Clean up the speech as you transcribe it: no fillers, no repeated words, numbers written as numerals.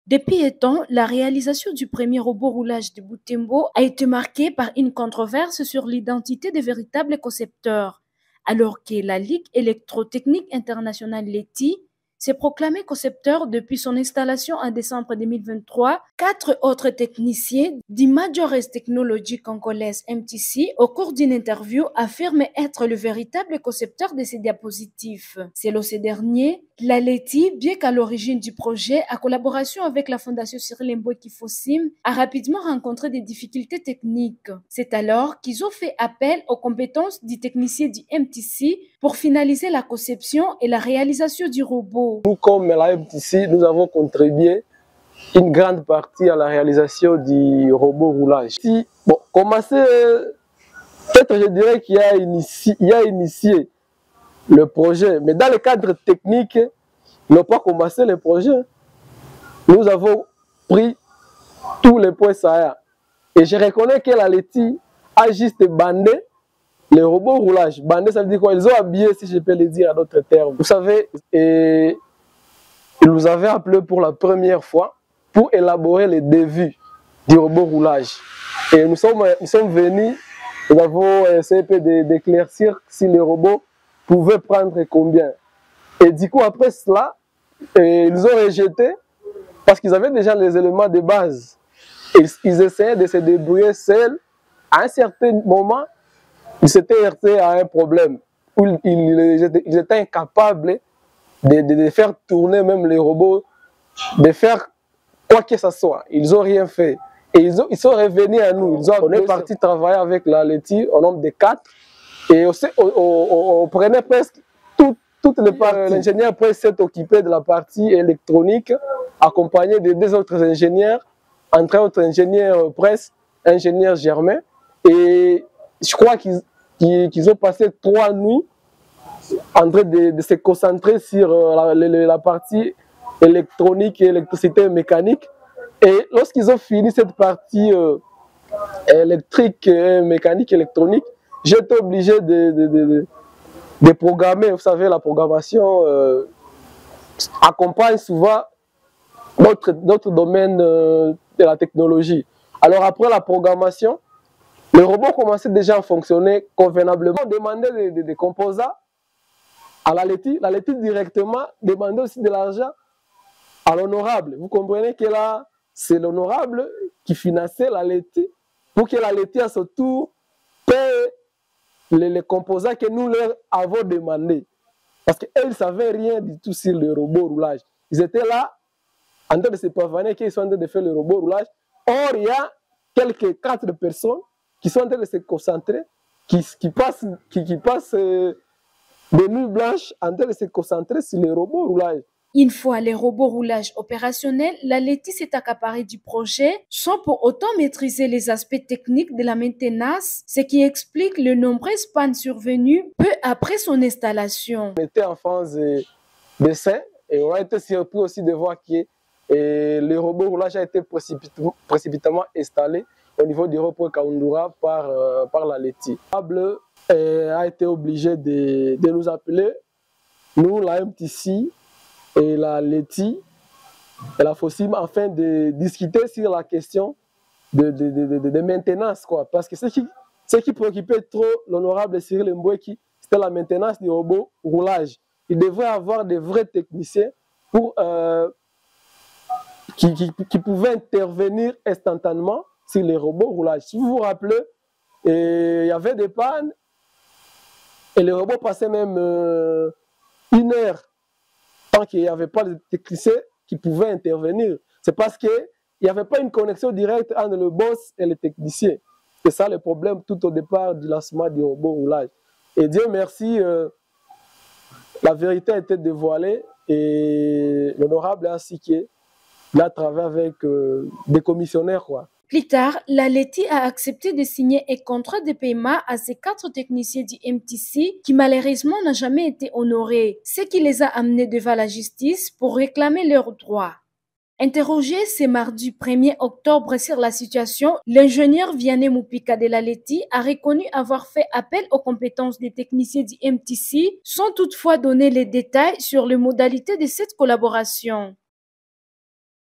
Des piétons, la réalisation du premier robot roulage de Butembo a été marquée par une controverse sur l'identité des véritables concepteurs, alors que la Ligue électrotechnique internationale LETI s'est proclamée concepteur depuis son installation en décembre 2023. Quatre autres techniciens d'Imagores Technology congolaise MTC, au cours d'une interview, affirment être le véritable concepteur de ces diapositifs. Selon ces derniers, la LETI, bien qu'à l'origine du projet, en collaboration avec la Fondation Cyril Mbeki Fossim, a rapidement rencontré des difficultés techniques. C'est alors qu'ils ont fait appel aux compétences du technicien du MTC pour finaliser la conception et la réalisation du robot. Nous, comme la MTC, nous avons contribué une grande partie à la réalisation du robot roulage. Si, bon, commencer, peut-être je dirais qu'il a initié le projet, mais dans le cadre technique, ils n'ont pas commencé le projet. Nous avons pris tous les points saillants. Et je reconnais que la LETI a juste bandé les robots roulage. Bandé, ça veut dire quoi? Ils ont habillé, si je peux le dire à d'autres termes. Vous savez, ils nous avaient appelé pour la première fois pour élaborer les débuts du robot roulage. Et nous sommes venus, nous avons essayé d'éclaircir si le robot pouvait prendre combien. Et du coup, après cela, ils ont rejeté parce qu'ils avaient déjà les éléments de base. Ils essayaient de se débrouiller seuls. À un certain moment, ils s'étaient heurtés à un problème où ils étaient incapables de faire tourner même les robots, de faire quoi que ce soit. Ils n'ont rien fait. Et ils sont revenus à nous. On est parti travailler avec la LETI au nombre de 4. Et on prenait presque toutes les parties. L'ingénieur presque s'est occupé de la partie électronique, accompagné de deux autres ingénieurs, entre autres ingénieurs presse, ingénieur Germain. Et je crois qu'ils ont passé 3 nuits en train de se concentrer sur la partie électronique et électricité mécanique. Et lorsqu'ils ont fini cette partie électrique, mécanique, électronique, j'étais obligé de programmer. Vous savez, la programmation accompagne souvent notre domaine de la technologie. Alors après la programmation, le robot commençait déjà à fonctionner convenablement. On demandait des composants à la LETI. La LETI directement demandait aussi de l'argent à l'honorable. Vous comprenez que là, c'est l'honorable qui finançait la LETI pour que la LETI à son tour paie les composants que nous leur avons demandé. Parce qu'eux ne savaient rien du tout sur le robot roulage. Ils étaient là en train de se pavaner qu'ils sont en train de faire le robot roulage. Or, il y a quelques 4 personnes qui sont en train de se concentrer, qui passent des nuits blanches en train de se concentrer sur le robot roulage. Une fois les robots roulage opérationnels, la LETI s'est accaparée du projet sans pour autant maîtriser les aspects techniques de la maintenance, ce qui explique le nombreuses pannes survenues peu après son installation. On était en phase d'essai et on a été surpris aussi de voir que le robot roulage a été précipitamment installé au niveau du repos Kaundura par la LETI. A été obligé de nous appeler, nous, la MTC, et la LETI et la Fossim, afin de discuter sur la question de maintenance, quoi. Parce que ce qui préoccupait trop l'honorable Cyril Mbeki, c'était la maintenance du robot roulage. Il devrait avoir de vrais techniciens qui pouvaient intervenir instantanément sur les robots roulage. Si vous vous rappelez, il y avait des pannes et le robot passait même 1 heure tant qu'il n'y avait pas de technicien qui pouvait intervenir. C'est parce qu'il n'y avait pas une connexion directe entre le boss et le technicien. C'est ça le problème tout au départ du lancement du robot roulage. Et Dieu merci, la vérité a été dévoilée et l'honorable ainsi qu'il a travaillé avec des commissionnaires, quoi. Plus tard, la LETI a accepté de signer un contrat de paiement à ces 4 techniciens du MTC qui malheureusement n'a jamais été honoré, ce qui les a amenés devant la justice pour réclamer leurs droits. Interrogé ce mardi 1er octobre sur la situation, l'ingénieur Vianney Moupika de la LETI a reconnu avoir fait appel aux compétences des techniciens du MTC sans toutefois donner les détails sur les modalités de cette collaboration.